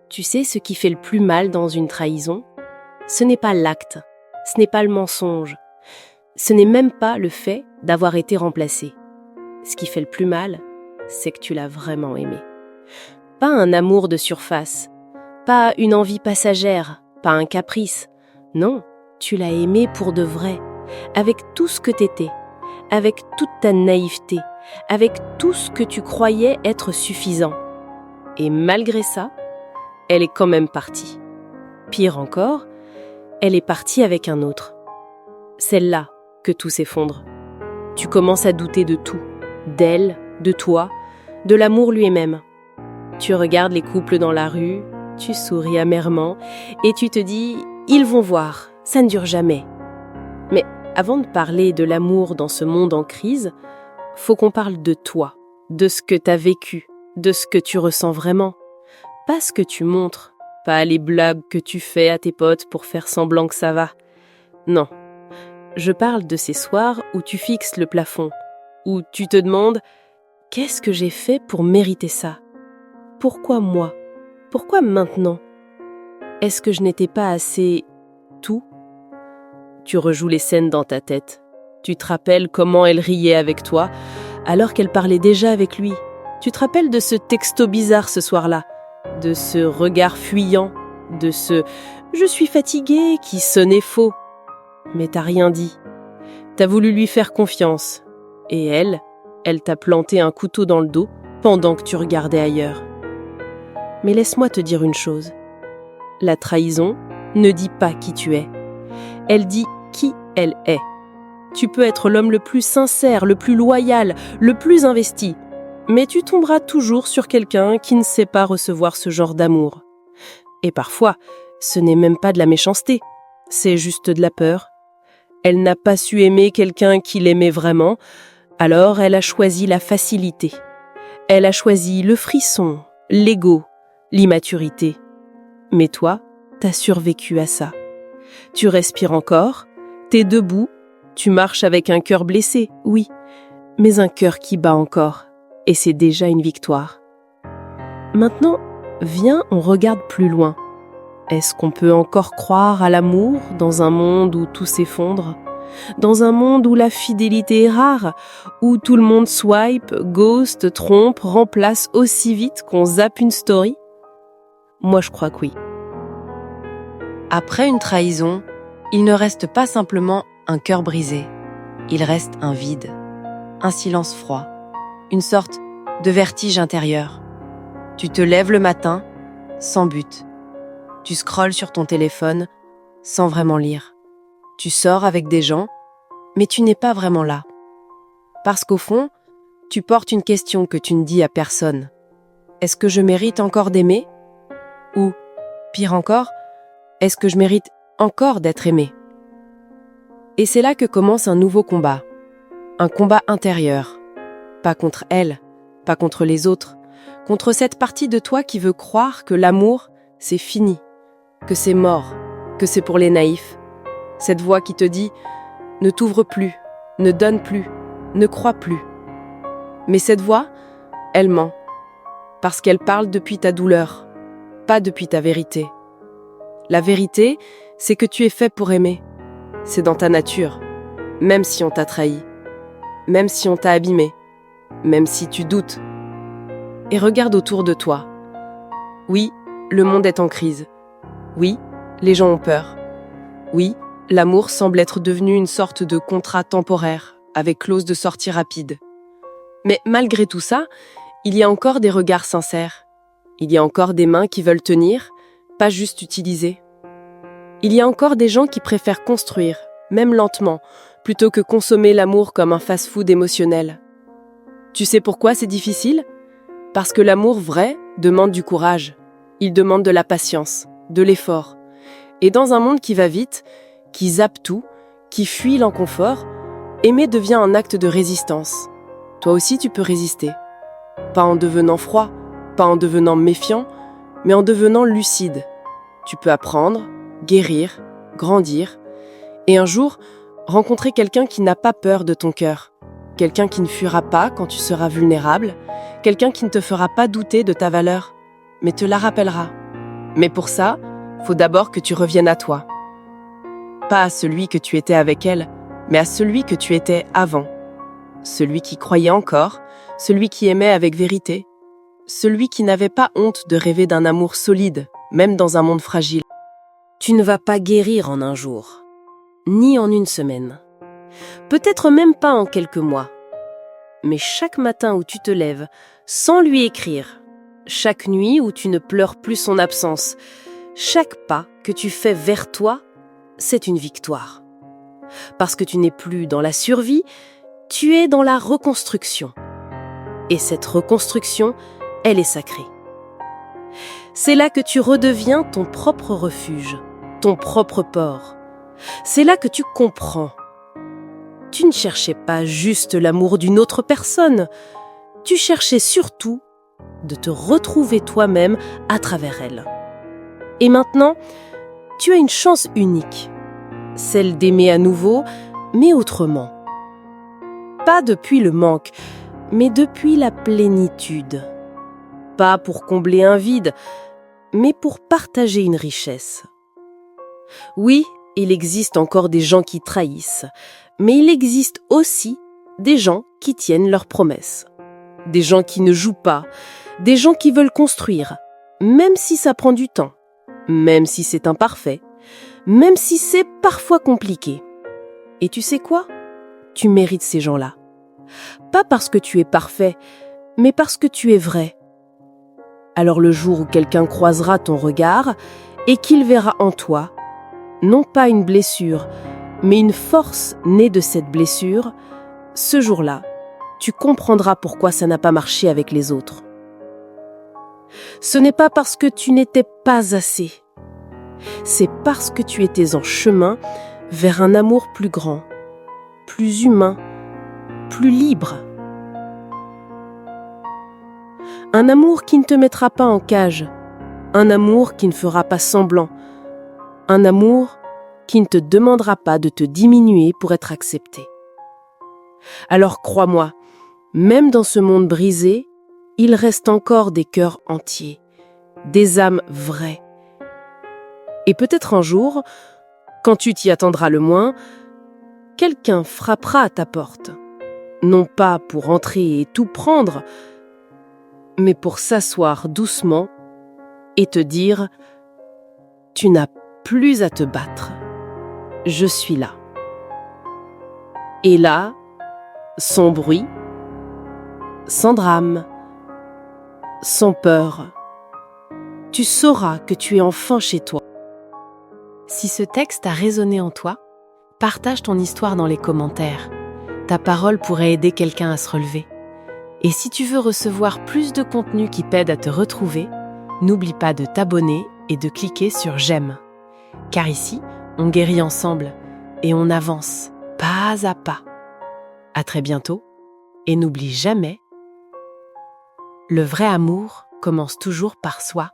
Tu sais ce qui fait le plus mal dans une trahison? Ce n'est pas l'acte, ce n'est pas le mensonge, ce n'est même pas le fait d'avoir été remplacé. Ce qui fait le plus mal, c'est que tu l'as vraiment aimé. Pas un amour de surface, pas une envie passagère, pas un caprice. Non, tu l'as aimé pour de vrai, avec tout ce que t'étais, avec toute ta naïveté, avec tout ce que tu croyais être suffisant. Et malgré ça, elle est quand même partie. Pire encore, elle est partie avec un autre. C'est là que tout s'effondre. Tu commences à douter de tout, d'elle, de toi, de l'amour lui-même. Tu regardes les couples dans la rue, tu souris amèrement et tu te dis « ils vont voir, ça ne dure jamais ». Mais avant de parler de l'amour dans ce monde en crise, faut qu'on parle de toi, de ce que t'as vécu, de ce que tu ressens vraiment. Pas ce que tu montres, pas les blagues que tu fais à tes potes pour faire semblant que ça va. Non, je parle de ces soirs où tu fixes le plafond, où tu te demandes « qu'est-ce que j'ai fait pour mériter ça ? Pourquoi moi ? Pourquoi maintenant ? Est-ce que je n'étais pas assez tout ?» Tu rejoues les scènes dans ta tête. Tu te rappelles comment elle riait avec toi, alors qu'elle parlait déjà avec lui. Tu te rappelles de ce texto bizarre ce soir-là, de ce regard fuyant, de ce « je suis fatiguée » qui sonnait faux. Mais t'as rien dit. T'as voulu lui faire confiance. Et elle t'a planté un couteau dans le dos pendant que tu regardais ailleurs. Mais laisse-moi te dire une chose. La trahison ne dit pas qui tu es. Elle dit qui elle est. Tu peux être l'homme le plus sincère, le plus loyal, le plus investi. Mais tu tomberas toujours sur quelqu'un qui ne sait pas recevoir ce genre d'amour. Et parfois, ce n'est même pas de la méchanceté, c'est juste de la peur. Elle n'a pas su aimer quelqu'un qui l'aimait vraiment, alors elle a choisi la facilité. Elle a choisi le frisson, l'ego, l'immaturité. Mais toi, t'as survécu à ça. Tu respires encore, t'es debout, tu marches avec un cœur blessé, oui, mais un cœur qui bat encore. Et c'est déjà une victoire. Maintenant, viens, on regarde plus loin. Est-ce qu'on peut encore croire à l'amour dans un monde où tout s'effondre ? Dans un monde où la fidélité est rare, où tout le monde swipe, ghost, trompe, remplace aussi vite qu'on zappe une story ? Moi, je crois que oui. Après une trahison, il ne reste pas simplement un cœur brisé. Il reste un vide, un silence froid, une sorte de vertige intérieur. Tu te lèves le matin, sans but. Tu scrolles sur ton téléphone, sans vraiment lire. Tu sors avec des gens, mais tu n'es pas vraiment là. Parce qu'au fond, tu portes une question que tu ne dis à personne. Est-ce que je mérite encore d'aimer ? Ou, pire encore, est-ce que je mérite encore d'être aimé ? Et c'est là que commence un nouveau combat. Un combat intérieur. Pas contre elle, pas contre les autres, contre cette partie de toi qui veut croire que l'amour, c'est fini, que c'est mort, que c'est pour les naïfs. Cette voix qui te dit « ne t'ouvre plus, ne donne plus, ne crois plus ». Mais cette voix, elle ment, parce qu'elle parle depuis ta douleur, pas depuis ta vérité. La vérité, c'est que tu es fait pour aimer. C'est dans ta nature, même si on t'a trahi, même si on t'a abîmé, même si tu doutes. Et regarde autour de toi. Oui, le monde est en crise. Oui, les gens ont peur. Oui, l'amour semble être devenu une sorte de contrat temporaire, avec clause de sortie rapide. Mais malgré tout ça, il y a encore des regards sincères. Il y a encore des mains qui veulent tenir, pas juste utiliser. Il y a encore des gens qui préfèrent construire, même lentement, plutôt que consommer l'amour comme un fast-food émotionnel. Tu sais pourquoi c'est difficile ? Parce que l'amour vrai demande du courage. Il demande de la patience, de l'effort. Et dans un monde qui va vite, qui zappe tout, qui fuit l'inconfort, aimer devient un acte de résistance. Toi aussi tu peux résister. Pas en devenant froid, pas en devenant méfiant, mais en devenant lucide. Tu peux apprendre, guérir, grandir, et un jour, rencontrer quelqu'un qui n'a pas peur de ton cœur, quelqu'un qui ne fuira pas quand tu seras vulnérable, quelqu'un qui ne te fera pas douter de ta valeur, mais te la rappellera. Mais pour ça, faut d'abord que tu reviennes à toi. Pas à celui que tu étais avec elle, mais à celui que tu étais avant. Celui qui croyait encore, celui qui aimait avec vérité, celui qui n'avait pas honte de rêver d'un amour solide, même dans un monde fragile. Tu ne vas pas guérir en un jour, ni en une semaine, peut-être même pas en quelques mois. Mais chaque matin où tu te lèves, sans lui écrire, chaque nuit où tu ne pleures plus son absence, chaque pas que tu fais vers toi, c'est une victoire. Parce que tu n'es plus dans la survie, tu es dans la reconstruction. Et cette reconstruction, elle est sacrée. C'est là que tu redeviens ton propre refuge, ton propre port. C'est là que tu comprends. Tu ne cherchais pas juste l'amour d'une autre personne, tu cherchais surtout de te retrouver toi-même à travers elle. Et maintenant, tu as une chance unique, celle d'aimer à nouveau, mais autrement. Pas depuis le manque, mais depuis la plénitude. Pas pour combler un vide, mais pour partager une richesse. Oui, il existe encore des gens qui trahissent, mais il existe aussi des gens qui tiennent leurs promesses. Des gens qui ne jouent pas, des gens qui veulent construire, même si ça prend du temps, même si c'est imparfait, même si c'est parfois compliqué. Et tu sais quoi ? Tu mérites ces gens-là. Pas parce que tu es parfait, mais parce que tu es vrai. Alors le jour où quelqu'un croisera ton regard et qu'il verra en toi, non pas une blessure, mais une force née de cette blessure, ce jour-là, tu comprendras pourquoi ça n'a pas marché avec les autres. Ce n'est pas parce que tu n'étais pas assez. C'est parce que tu étais en chemin vers un amour plus grand, plus humain, plus libre. Un amour qui ne te mettra pas en cage, un amour qui ne fera pas semblant, un amour qui ne te demandera pas de te diminuer pour être accepté. Alors crois-moi, même dans ce monde brisé, il reste encore des cœurs entiers, des âmes vraies. Et peut-être un jour, quand tu t'y attendras le moins, quelqu'un frappera à ta porte. Non pas pour entrer et tout prendre, mais pour s'asseoir doucement et te dire « Tu n'as plus à te battre. Je suis là. » Et là, sans bruit, sans drame, sans peur, tu sauras que tu es enfin chez toi. Si ce texte a résonné en toi, partage ton histoire dans les commentaires. Ta parole pourrait aider quelqu'un à se relever. Et si tu veux recevoir plus de contenu qui t'aide à te retrouver, n'oublie pas de t'abonner et de cliquer sur « J'aime ». Car ici, on guérit ensemble et on avance pas à pas. À très bientôt et n'oublie jamais, le vrai amour commence toujours par soi.